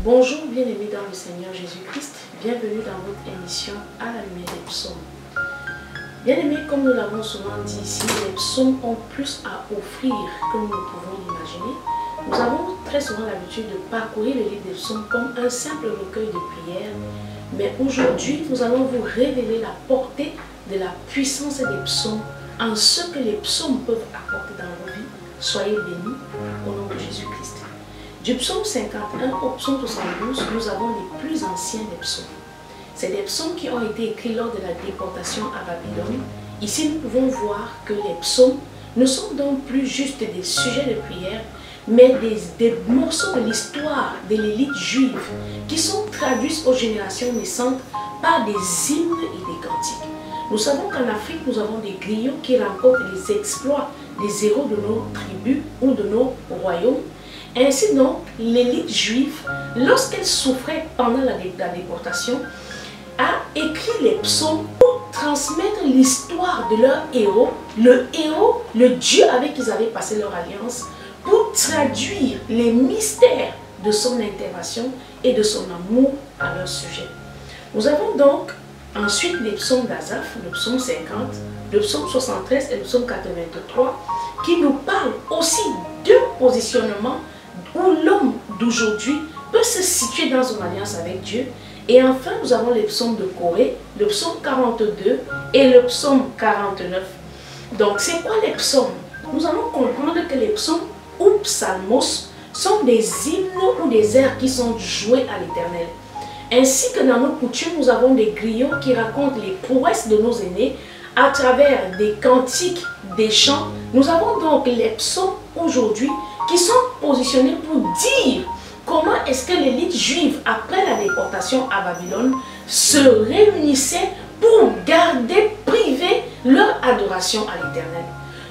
Bonjour bien-aimés dans le Seigneur Jésus-Christ, bienvenue dans votre émission à la lumière des psaumes. Bien-aimés, comme nous l'avons souvent dit ici, les psaumes ont plus à offrir que nous ne pouvons l'imaginer. Nous avons très souvent l'habitude de parcourir le livre des psaumes comme un simple recueil de prières, mais aujourd'hui nous allons vous révéler la portée de la puissance des psaumes en ce que les psaumes peuvent apporter dans vos vies. Soyez bénis au nom de Jésus-Christ. Du psaume 51 au psaume 72, nous avons les plus anciens des psaumes. C'est des psaumes qui ont été écrits lors de la déportation à Babylone. Ici, nous pouvons voir que les psaumes ne sont donc plus juste des sujets de prière, mais des morceaux de l'histoire de l'élite juive qui sont traduits aux générations naissantes par des hymnes et des cantiques. Nous savons qu'en Afrique, nous avons des griots qui racontent les exploits des héros de nos tribus ou de nos royaumes. Ainsi donc, l'élite juive, lorsqu'elle souffrait pendant la déportation, a écrit les psaumes pour transmettre l'histoire de leur héros, le Dieu avec qui ils avaient passé leur alliance, pour traduire les mystères de son intervention et de son amour à leur sujet. Nous avons donc ensuite les psaumes d'Asaph, le psaume 50, le psaume 73 et le psaume 83, qui nous parlent aussi d'un positionnement où l'homme d'aujourd'hui peut se situer dans son alliance avec Dieu. Et enfin, nous avons les psaumes de Corée, le psaume 42 et le psaume 49. Donc, c'est quoi les psaumes? Nous allons comprendre que les psaumes ou psalmos sont des hymnes ou des airs qui sont joués à l'Éternel. Ainsi que dans nos coutumes, nous avons des griots qui racontent les prouesses de nos aînés à travers des cantiques, des chants. Nous avons donc les psaumes aujourd'hui qui sont positionnés pour dire comment est-ce que l'élite juive, après la déportation à Babylone, se réunissait pour garder privé leur adoration à l'Éternel.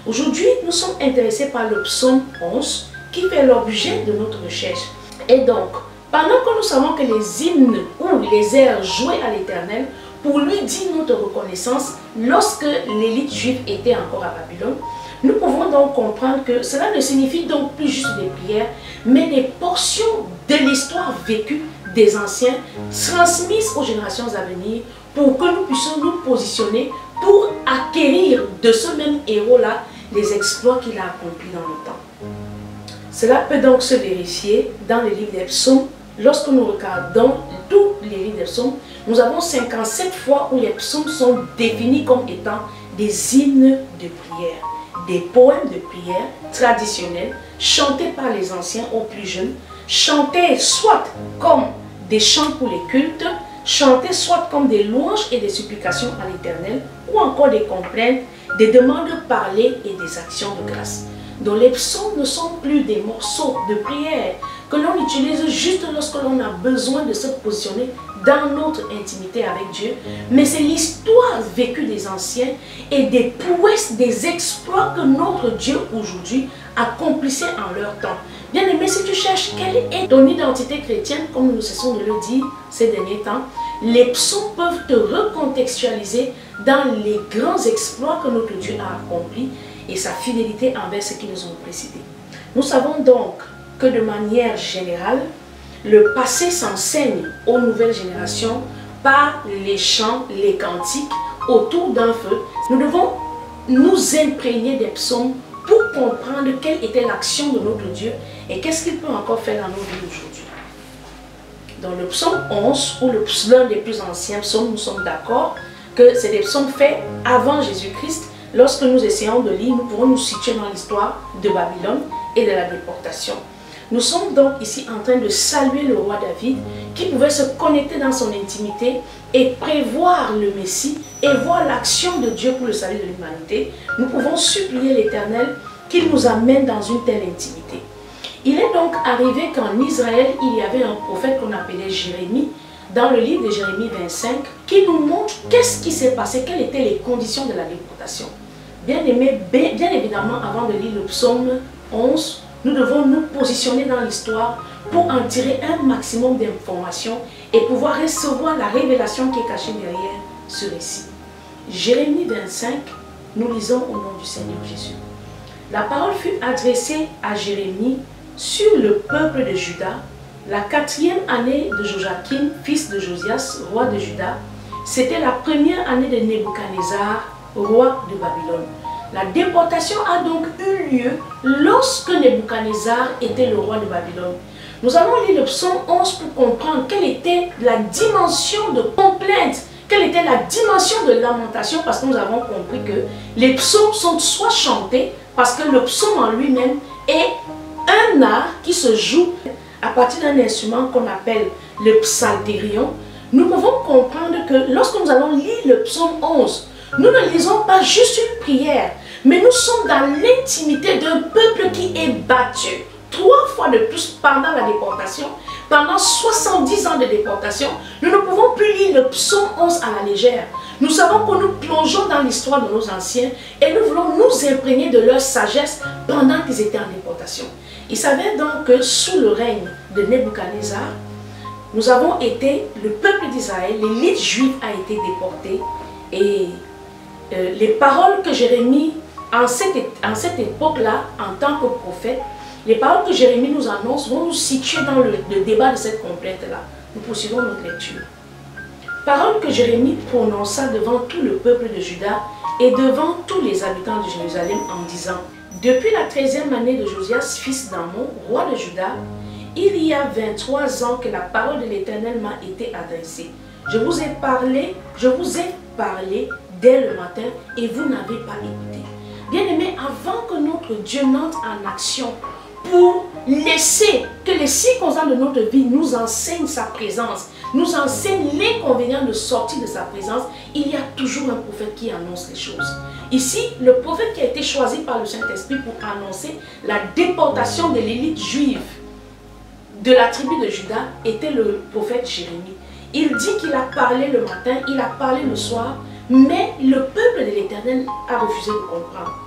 Aujourd'hui, nous sommes intéressés par le psaume 11 qui fait l'objet de notre recherche. Et donc, pendant que nous savons que les hymnes ou les airs joués à l'Éternel pour lui dire notre reconnaissance lorsque l'élite juive était encore à Babylone, nous pouvons donc comprendre que cela ne signifie donc plus juste des prières, mais des portions de l'histoire vécue des anciens, transmises aux générations à venir, pour que nous puissions nous positionner pour acquérir de ce même héros-là les exploits qu'il a accomplis dans le temps. Cela peut donc se vérifier dans le livre des psaumes. Lorsque nous regardons tous les livres des psaumes, nous avons 57 fois où les psaumes sont définis comme étant des hymnes de prière, des poèmes de prière traditionnels chantés par les anciens aux plus jeunes, chantés soit comme des chants pour les cultes, chantés soit comme des louanges et des supplications à l'Éternel, ou encore des complaintes, des demandes parlées et des actions de grâce. Donc les psaumes ne sont plus des morceaux de prière que l'on utilise juste lorsque l'on a besoin de se positionner dans notre intimité avec Dieu, mais c'est l'histoire vécue des anciens et des prouesses, des exploits que notre Dieu aujourd'hui accomplissait en leur temps. Bien aimé, si tu cherches quelle est ton identité chrétienne, comme nous cessons de le dire ces derniers temps, les psaumes peuvent te recontextualiser dans les grands exploits que notre Dieu a accomplis et sa fidélité envers ceux qui nous ont précédés. Nous savons donc que de manière générale, le passé s'enseigne aux nouvelles générations par les chants, les cantiques autour d'un feu. Nous devons nous imprégner des psaumes pour comprendre quelle était l'action de notre Dieu et qu'est-ce qu'il peut encore faire dans nos vies aujourd'hui. Dans le psaume 11, ou l'un des plus anciens psaumes, nous sommes d'accord que c'est des psaumes faits avant Jésus-Christ. Lorsque nous essayons de lire, nous pourrons nous situer dans l'histoire de Babylone et de la déportation. Nous sommes donc ici en train de saluer le roi David qui pouvait se connecter dans son intimité et prévoir le Messie et voir l'action de Dieu pour le salut de l'humanité. Nous pouvons supplier l'Éternel qu'il nous amène dans une telle intimité. Il est donc arrivé qu'en Israël, il y avait un prophète qu'on appelait Jérémie, dans le livre de Jérémie 25, qui nous montre qu'est-ce qui s'est passé, quelles étaient les conditions de la déportation. Bien aimé, bien évidemment, avant de lire le psaume 11, nous devons nous positionner dans l'histoire pour en tirer un maximum d'informations et pouvoir recevoir la révélation qui est cachée derrière ce récit. Jérémie 25, nous lisons au nom du Seigneur Jésus. La parole fut adressée à Jérémie sur le peuple de Juda La 4e année de Joachim, fils de Josias, roi de Juda, c'était la première année de Nebuchadnezzar, roi de Babylone. La déportation a donc eu lieu lorsque Nebuchadnezzar était le roi de Babylone. Nous allons lire le psaume 11 pour comprendre quelle était la dimension de complainte, quelle était la dimension de lamentation, parce que nous avons compris que les psaumes sont soit chantés, parce que le psaume en lui-même est un art qui se joue à partir d'un instrument qu'on appelle le psalterion. Nous pouvons comprendre que lorsque nous allons lire le psaume 11, nous ne lisons pas juste une prière, mais nous sommes dans l'intimité d'un peuple qui est battu 3 fois de plus pendant la déportation. Pendant 70 ans de déportation, nous ne pouvons plus lire le psaume 11 à la légère. Nous savons que nous plongeons dans l'histoire de nos anciens et nous voulons nous imprégner de leur sagesse pendant qu'ils étaient en déportation. Il s'avère donc que sous le règne de Nebuchadnezzar, nous avons été, le peuple d'Israël, l'élite juive a été déportée et les paroles que Jérémie, en cette époque-là, en tant que prophète, les paroles que Jérémie nous annonce vont nous situer dans le débat de cette complainte-là. Nous poursuivons notre lecture. Paroles que Jérémie prononça devant tout le peuple de Juda et devant tous les habitants de Jérusalem en disant: depuis la 13e année de Josias, fils d'Amon, roi de Juda, il y a 23 ans que la parole de l'Éternel m'a été adressée. Je vous ai parlé dès le matin et vous n'avez pas écouté. Bien-aimés, avant que notre Dieu n'entre en action pour laisser que les circonstances de notre vie nous enseignent sa présence, nous enseignent l'inconvénient de sortir de sa présence, il y a toujours un prophète qui annonce les choses. Ici, le prophète qui a été choisi par le Saint-Esprit pour annoncer la déportation de l'élite juive de la tribu de Juda était le prophète Jérémie. Il dit qu'il a parlé le matin, il a parlé le soir, mais le peuple de l'Éternel a refusé de comprendre.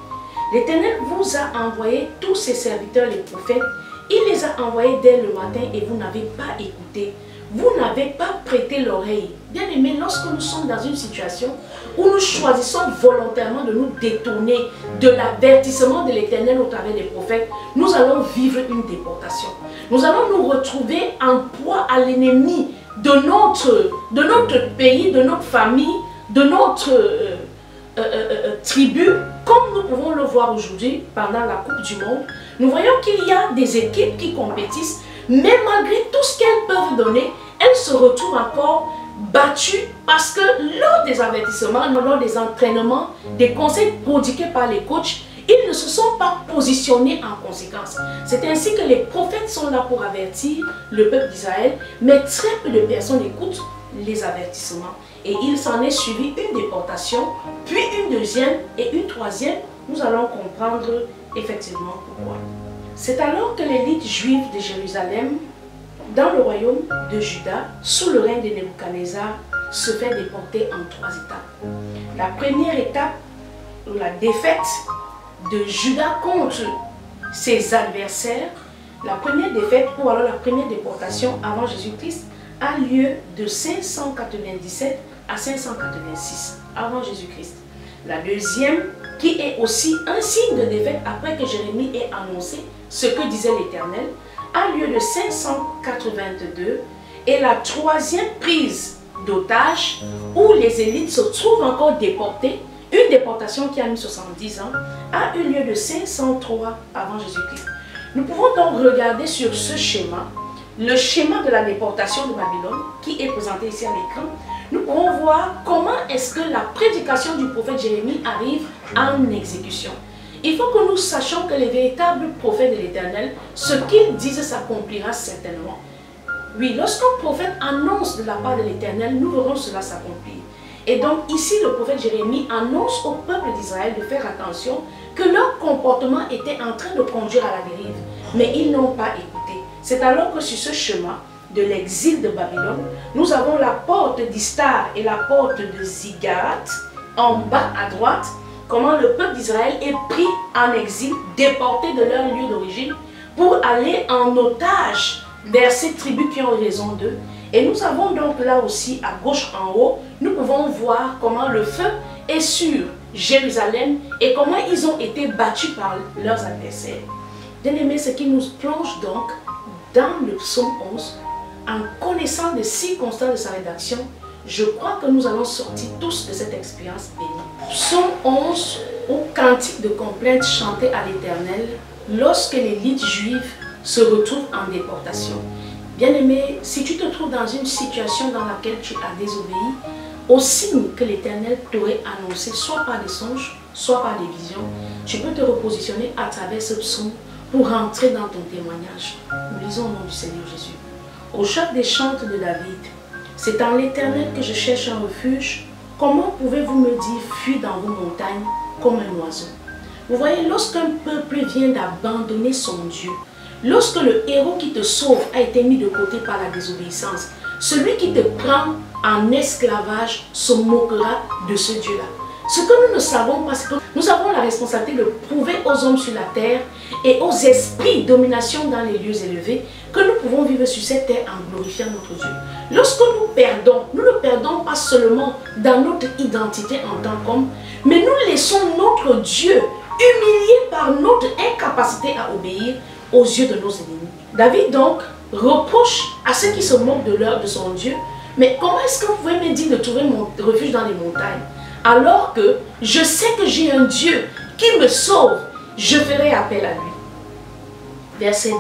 L'Éternel vous a envoyé tous ses serviteurs, les prophètes. Il les a envoyés dès le matin et vous n'avez pas écouté. Vous n'avez pas prêté l'oreille. Bien aimé, lorsque nous sommes dans une situation où nous choisissons volontairement de nous détourner de l'avertissement de l'Éternel au travers des prophètes, nous allons vivre une déportation. Nous allons nous retrouver en proie à l'ennemi de notre pays, de notre famille, de notre tribu, comme nous pouvons le voir aujourd'hui pendant la Coupe du Monde. Nous voyons qu'il y a des équipes qui compétissent, mais malgré tout ce qu'elles peuvent donner, elles se retrouvent encore battues parce que lors des avertissements, lors des entraînements, des conseils prodigués par les coachs, ils ne se sont pas positionnés en conséquence. C'est ainsi que les prophètes sont là pour avertir le peuple d'Israël, mais très peu de personnes écoutent les avertissements. Et il s'en est suivi une déportation, puis une deuxième et une troisième. Nous allons comprendre effectivement pourquoi. C'est alors que l'élite juive de Jérusalem, dans le royaume de Juda, sous le règne de Nebuchadnezzar, se fait déporter en 3 étapes. La première étape, la défaite de Juda contre ses adversaires, la première défaite ou alors la première déportation avant Jésus-Christ a lieu de 597 à 586 avant Jésus-Christ. La deuxième, qui est aussi un signe de défaite après que Jérémie ait annoncé ce que disait l'Éternel, a lieu de 582. Et la troisième prise d'otages, où les élites se trouvent encore déportées, une déportation qui a mis 70 ans, a eu lieu de 503 avant Jésus-Christ. Nous pouvons donc regarder sur ce schéma, le schéma de la déportation de Babylone, qui est présenté ici à l'écran. Nous pourrons voir comment est-ce que la prédication du prophète Jérémie arrive en exécution. Il faut que nous sachions que les véritables prophètes de l'Éternel, ce qu'ils disent s'accomplira certainement. Oui, lorsqu'un prophète annonce de la part de l'Éternel, nous verrons cela s'accomplir. Et donc ici, le prophète Jérémie annonce au peuple d'Israël de faire attention que leur comportement était en train de conduire à la dérive. Mais ils n'ont pas écouté. C'est alors que sur ce chemin de l'exil de Babylone, nous avons la porte d'Istar et la porte de Zigarat en bas à droite. Comment le peuple d'Israël est pris en exil, déporté de leur lieu d'origine pour aller en otage vers ces tribus qui ont raison d'eux. Et nous avons donc là aussi à gauche en haut, nous pouvons voir comment le feu est sur Jérusalem et comment ils ont été battus par leurs adversaires. Bien aimés, ce qui nous plonge donc dans le psaume 11, en connaissant les circonstances de sa rédaction, je crois que nous allons sortir tous de cette expérience bénie. Psaume 11, au cantique de complainte chanté à l'Éternel, lorsque l'élite juive se retrouve en déportation. Bien-aimé, si tu te trouves dans une situation dans laquelle tu as désobéi, au signe que l'Éternel t'aurait annoncé, soit par des songes, soit par des visions, tu peux te repositionner à travers ce psaume pour rentrer dans ton témoignage. Nous lisons au nom du Seigneur Jésus. Au chef des chantes de David, c'est en l'Éternel que je cherche un refuge. Comment pouvez-vous me dire, fuis dans vos montagnes comme un oiseau? Vous voyez, lorsqu'un peuple vient d'abandonner son Dieu, lorsque le héros qui te sauve a été mis de côté par la désobéissance, celui qui te prend en esclavage se moquera de ce Dieu-là. Ce que nous ne savons pas, c'est que nous avons la responsabilité de prouver aux hommes sur la terre et aux esprits domination dans les lieux élevés que nous pouvons vivre sur cette terre en glorifiant notre Dieu. Lorsque nous ne perdons pas seulement dans notre identité en tant qu'homme, mais nous laissons notre Dieu humilié par notre incapacité à obéir aux yeux de nos ennemis. David donc reproche à ceux qui se moquent de son Dieu, mais comment est-ce que vous pouvez me dire de trouver mon refuge dans les montagnes alors que je sais que j'ai un Dieu qui me sauve, je ferai appel à lui. Verset 2.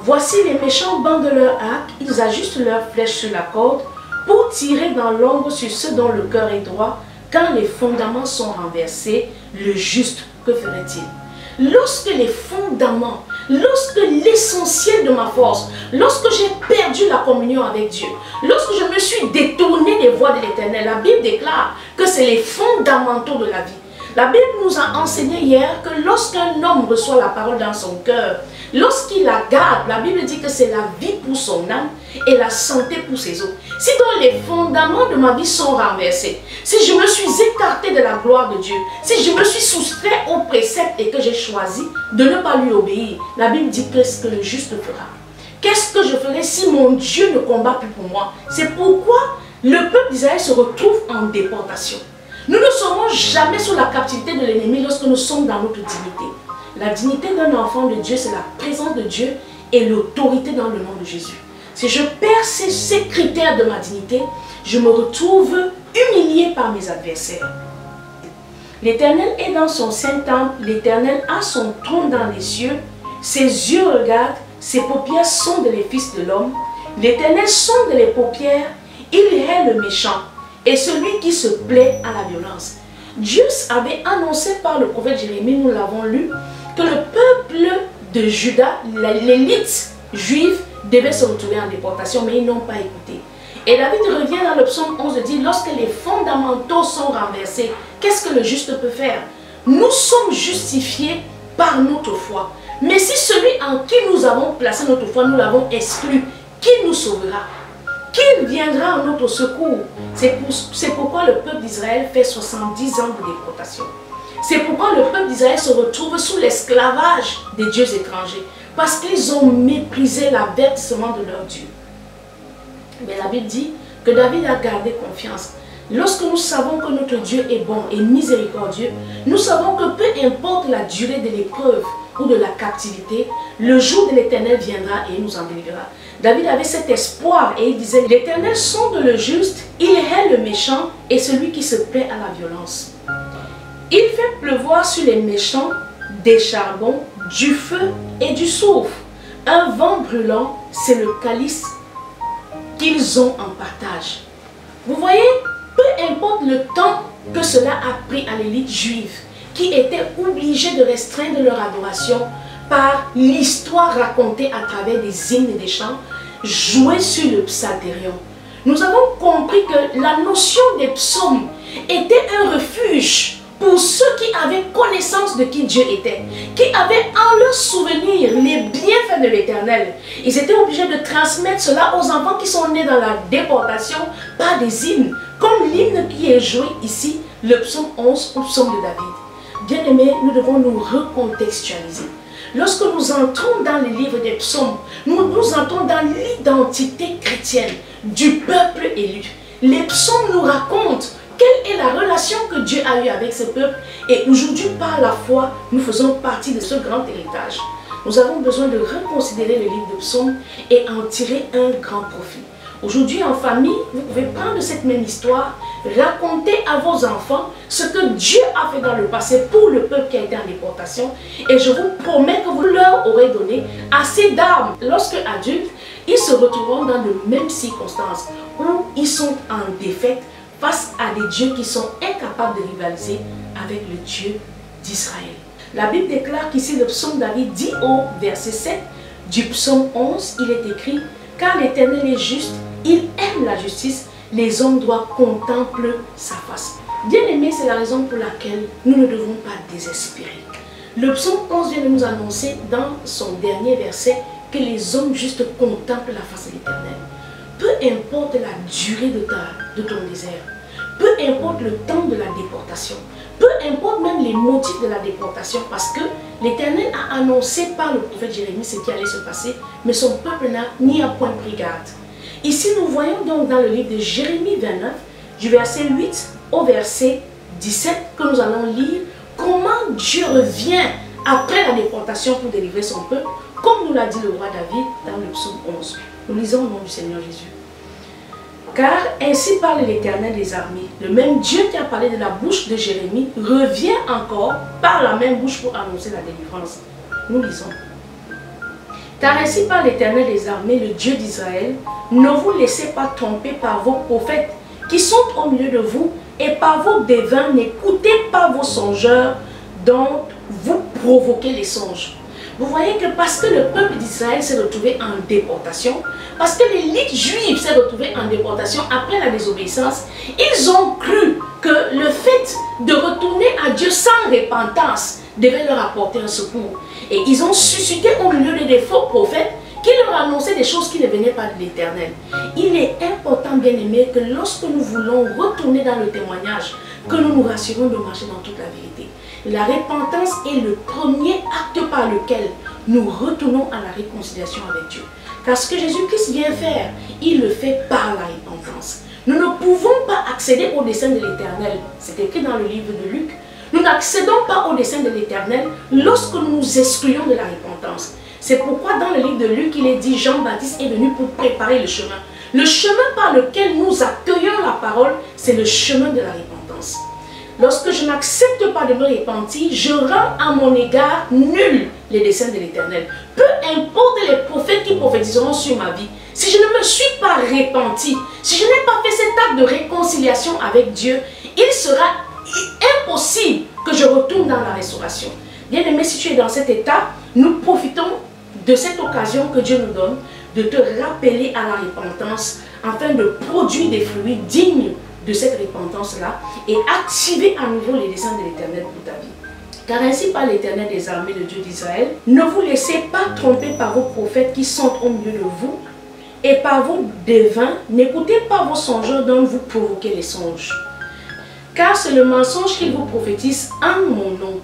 Voici les méchants bandent leur arc, ils ajustent leurs flèches sur la corde pour tirer dans l'ombre sur ceux dont le cœur est droit. Quand les fondaments sont renversés, le juste, que ferait-il? Lorsque les fondaments, lorsque l'essentiel de ma force, lorsque j'ai perdu la communion avec Dieu, lorsque je me suis détourné des voies de l'Éternel, la Bible déclare que c'est les fondamentaux de la vie. La Bible nous a enseigné hier que lorsqu'un homme reçoit la parole dans son cœur, lorsqu'il la garde, la Bible dit que c'est la vie pour son âme et la santé pour ses os. Si donc les fondements de ma vie sont renversés, si je me suis écarté de la gloire de Dieu, si je me suis soustrait aux préceptes et que j'ai choisi de ne pas lui obéir, la Bible dit qu'est-ce que le juste fera. Qu'est-ce que je ferai si mon Dieu ne combat plus pour moi? C'est pourquoi le peuple d'Israël se retrouve en déportation. Nous ne serons jamais sous la captivité de l'ennemi lorsque nous sommes dans notre dignité. La dignité d'un enfant de Dieu, c'est la présence de Dieu et l'autorité dans le nom de Jésus. Si je perds ces critères de ma dignité, je me retrouve humilié par mes adversaires. L'Éternel est dans son saint-temple, l'Éternel a son trône dans les cieux, ses yeux regardent, ses paupières sondent les fils de l'homme. L'Éternel sonde les paupières, il hait le méchant et celui qui se plaît à la violence. Dieu avait annoncé par le prophète Jérémie, nous l'avons lu, que le peuple de Juda, l'élite juive, devait se retrouver en déportation, mais ils n'ont pas écouté. Et David revient dans le psaume 11 et dit, lorsque les fondamentaux sont renversés, qu'est-ce que le juste peut faire? Nous sommes justifiés par notre foi. Mais si celui en qui nous avons placé notre foi, nous l'avons exclu, qui nous sauvera? Qui viendra en notre secours? C'est pourquoi le peuple d'Israël fait 70 ans de déportation. C'est pourquoi le peuple d'Israël se retrouve sous l'esclavage des dieux étrangers. Parce qu'ils ont méprisé l'avertissement de leur Dieu. Mais la Bible dit que David a gardé confiance. Lorsque nous savons que notre Dieu est bon et miséricordieux, nous savons que peu importe la durée de l'épreuve ou de la captivité, le jour de l'Éternel viendra et il nous en délivrera. David avait cet espoir et il disait, l'Éternel sonde le juste, il hait le méchant et celui qui se plaît à la violence. Il fait pleuvoir sur les méchants des charbons, du feu et du soufre. Un vent brûlant, c'est le calice qu'ils ont en partage. Vous voyez, peu importe le temps que cela a pris à l'élite juive, qui était obligée de restreindre leur adoration par l'histoire racontée à travers des hymnes et des chants, joués sur le psalterion. Nous avons compris que la notion des psaumes était un refuge pour ceux qui avaient connaissance de qui Dieu était, qui avaient en leur souvenir les bienfaits de l'Éternel. Ils étaient obligés de transmettre cela aux enfants qui sont nés dans la déportation par des hymnes, comme l'hymne qui est joué ici, le psaume 11 ou le psaume de David. Bien-aimés, nous devons nous recontextualiser. Lorsque nous entrons dans les livres des psaumes, nous entrons dans l'identité chrétienne du peuple élu. Les psaumes nous racontent quelle est la relation que Dieu a eue avec ce peuple et aujourd'hui par la foi, nous faisons partie de ce grand héritage. Nous avons besoin de reconsidérer le livre de Psaumes et en tirer un grand profit. Aujourd'hui, en famille, vous pouvez prendre cette même histoire, raconter à vos enfants ce que Dieu a fait dans le passé pour le peuple qui a été en déportation. Et je vous promets que vous leur aurez donné assez d'armes. Lorsque adultes, ils se retrouveront dans de mêmes circonstances où ils sont en défaite face à des dieux qui sont incapables de rivaliser avec le Dieu d'Israël. La Bible déclare qu'ici le psaume David dit au verset 7 du psaume 11, il est écrit « Car l'Éternel est juste, il aime la justice, les hommes doivent contempler sa face. » Bien-aimés, c'est la raison pour laquelle nous ne devons pas désespérer. Le psaume 11 vient de nous annoncer dans son dernier verset que les hommes justes contemplent la face de l'Éternel. Peu importe la durée de ton désert, peu importe le temps de la déportation, peu importe même les motifs de la déportation, parce que l'Éternel a annoncé par le prophète Jérémie ce qui allait se passer, mais son peuple n'a ni un point pris garde. Ici, nous voyons donc dans le livre de Jérémie 29, du verset 8 au verset 17, que nous allons lire comment Dieu revient après la déportation pour délivrer son peuple, comme nous l'a dit le roi David dans le psaume 11. Nous lisons au nom du Seigneur Jésus. Car ainsi parle l'Éternel des armées, le même Dieu qui a parlé de la bouche de Jérémie revient encore par la même bouche pour annoncer la délivrance. Nous lisons. Car ainsi parle l'Éternel des armées, le Dieu d'Israël, ne vous laissez pas tromper par vos prophètes qui sont au milieu de vous et par vos devins, n'écoutez pas vos songeurs dont vous provoquez les songes. Vous voyez que parce que le peuple d'Israël s'est retrouvé en déportation, parce que l'élite juive s'est retrouvée en déportation après la désobéissance, ils ont cru que le fait de retourner à Dieu sans repentance devait leur apporter un secours. Et ils ont suscité au milieu des faux prophètes qui leur annonçaient des choses qui ne venaient pas de l'Éternel. Il est important, bien aimé, que lorsque nous voulons retourner dans le témoignage, que nous nous rassurons de marcher dans toute la vérité. La repentance est le premier acte par lequel nous retournons à la réconciliation avec Dieu. Car ce que Jésus-Christ vient faire, il le fait par la repentance. Nous ne pouvons pas accéder au dessein de l'Éternel. C'est écrit dans le livre de Luc. Nous n'accédons pas au dessein de l'Éternel lorsque nous nous excluons de la repentance. C'est pourquoi dans le livre de Luc, il est dit Jean-Baptiste est venu pour préparer le chemin. Le chemin par lequel nous accueillons la parole, c'est le chemin de la repentance. Lorsque je n'accepte pas de me repentir, je rends à mon égard nul les desseins de l'Éternel. Peu importe les prophètes qui prophétiseront sur ma vie, si je ne me suis pas repenti, si je n'ai pas fait cet acte de réconciliation avec Dieu, il sera impossible que je retourne dans la restauration. Bien aimé, si tu es dans cet état, nous profitons de cette occasion que Dieu nous donne de te rappeler à la repentance afin de produire des fruits dignes de cette repentance-là et activer à nouveau les desseins de l'Éternel pour ta vie. Car ainsi parle l'Éternel des armées, le Dieu d'Israël, ne vous laissez pas tromper par vos prophètes qui sont au milieu de vous et par vos devins, n'écoutez pas vos songeurs dont vous provoquez les songes. Car c'est le mensonge qu'ils vous prophétisent en mon nom.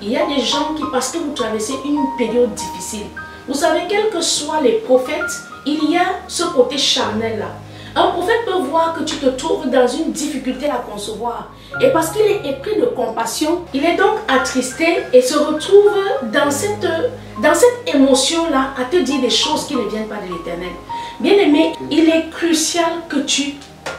Il y a des gens qui, parce que vous traversez une période difficile, vous savez, quels que soient les prophètes, il y a ce côté charnel-là. Un prophète peut voir que tu te trouves dans une difficulté à concevoir. Et parce qu'il est épris de compassion, il est donc attristé et se retrouve dans cette émotion-là à te dire des choses qui ne viennent pas de l'Éternel. Bien aimé, il est crucial que tu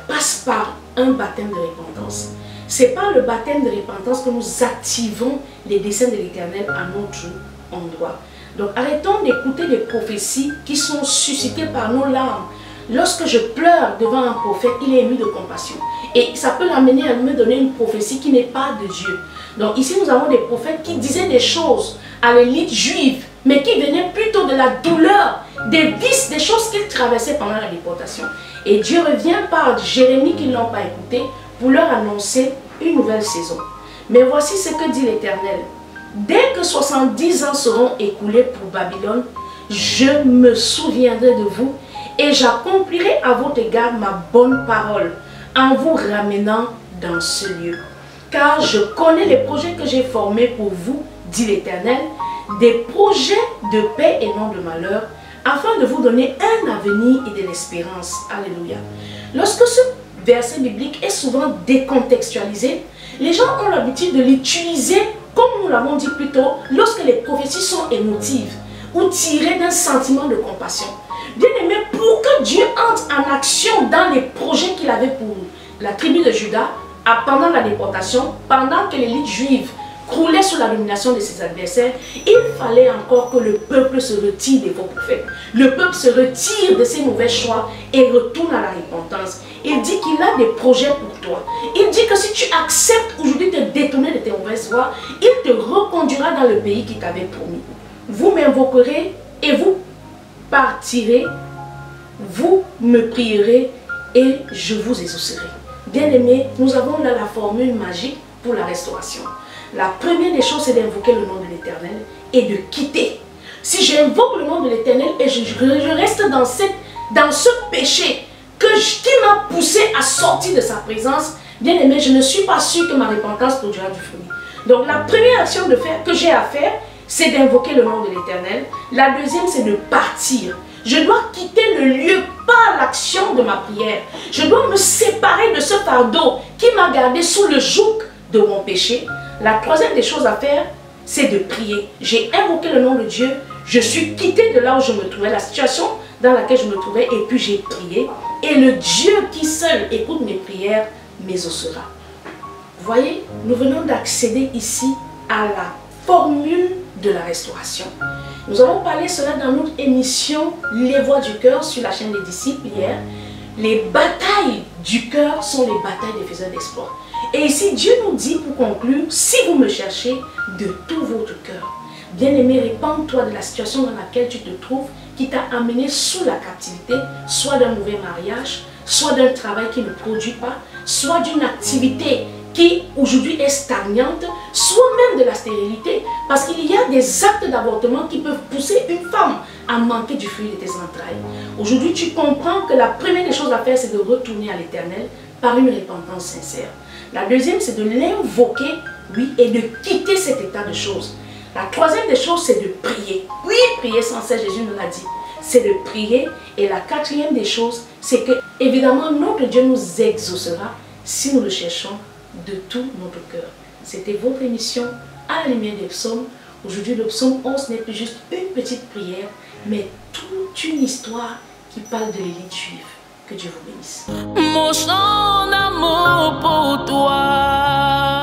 passes par un baptême de repentance. C'est par le baptême de repentance que nous activons les desseins de l'Éternel à notre endroit. Donc arrêtons d'écouter des prophéties qui sont suscitées par nos larmes. Lorsque je pleure devant un prophète, il est ému de compassion. Et ça peut l'amener à me donner une prophétie qui n'est pas de Dieu. Donc ici nous avons des prophètes qui disaient des choses à l'élite juive, mais qui venaient plutôt de la douleur, des vices, des choses qu'ils traversaient pendant la déportation. Et Dieu revient par Jérémie qui ne l'ont pas écouté pour leur annoncer une nouvelle saison. Mais voici ce que dit l'Éternel. Dès que 70 ans seront écoulés pour Babylone, je me souviendrai de vous et j'accomplirai à votre égard ma bonne parole en vous ramenant dans ce lieu. Car je connais les projets que j'ai formés pour vous, dit l'Éternel, des projets de paix et non de malheur, afin de vous donner un avenir et de l'espérance. Alléluia. Lorsque ce verset biblique est souvent décontextualisé, les gens ont l'habitude de l'utiliser, comme nous l'avons dit plus tôt, lorsque les prophéties sont émotives. ou tiré d'un sentiment de compassion. Bien-aimé, pour que Dieu entre en action dans les projets qu'il avait pour la tribu de Juda, pendant la déportation, pendant que l'élite juive croulait sous la domination de ses adversaires, il fallait encore que le peuple se retire des faux prophètes. Le peuple se retire de ses mauvais choix et retourne à la repentance. Il dit qu'il a des projets pour toi. Il dit que si tu acceptes aujourd'hui de te détourner de tes mauvaises voies, il te reconduira dans le pays qu'il t'avait promis. Vous m'invoquerez et vous partirez, vous me prierez et je vous exaucerai. Bien-aimés, nous avons là la formule magique pour la restauration. La première des choses, c'est d'invoquer le nom de l'Éternel et de quitter. Si j'invoque le nom de l'Éternel et je reste dans ce péché qui m'a poussé à sortir de sa présence, bien aimé, je ne suis pas sûr que ma repentance produira du fruit. Donc la première action que j'ai à faire, c'est d'invoquer le nom de l'Éternel. La deuxième, c'est de partir. Je dois quitter le lieu par l'action de ma prière. Je dois me séparer de ce fardeau qui m'a gardé sous le joug de mon péché. La troisième des choses à faire, c'est de prier. J'ai invoqué le nom de Dieu. Je suis quitté de là où je me trouvais, la situation dans laquelle je me trouvais, et puis j'ai prié. Et le Dieu qui seul écoute mes prières m'exaucera. Vous voyez, nous venons d'accéder ici à la formule de la restauration. Nous avons parlé cela dans notre émission Les Voix du Cœur sur la chaîne des disciples hier. Les batailles du cœur sont les batailles des faiseurs d'exploits. Et ici, Dieu nous dit pour conclure, si vous me cherchez de tout votre cœur, bien-aimé, répands-toi de la situation dans laquelle tu te trouves, qui t'a amené sous la captivité, soit d'un mauvais mariage, soit d'un travail qui ne produit pas, soit d'une activité qui aujourd'hui est stagnante, soit même de la stérilité, parce qu'il y a des actes d'avortement qui peuvent pousser une femme à manquer du fruit de tes entrailles. Aujourd'hui, tu comprends que la première des choses à faire, c'est de retourner à l'Éternel par une repentance sincère. La deuxième, c'est de l'invoquer, oui, et de quitter cet état de choses. La troisième des choses, c'est de prier. Oui, prier sans cesse, Jésus nous l'a dit. C'est de prier. Et la quatrième des choses, c'est que, évidemment, notre Dieu nous exaucera si nous le cherchons de tout notre cœur. C'était votre émission à la lumière des psaumes. Aujourd'hui, le psaume 11 n'est plus juste une petite prière, mais toute une histoire qui parle de l'élite juive. Que Dieu vous bénisse. Mon chant d'amour pour toi.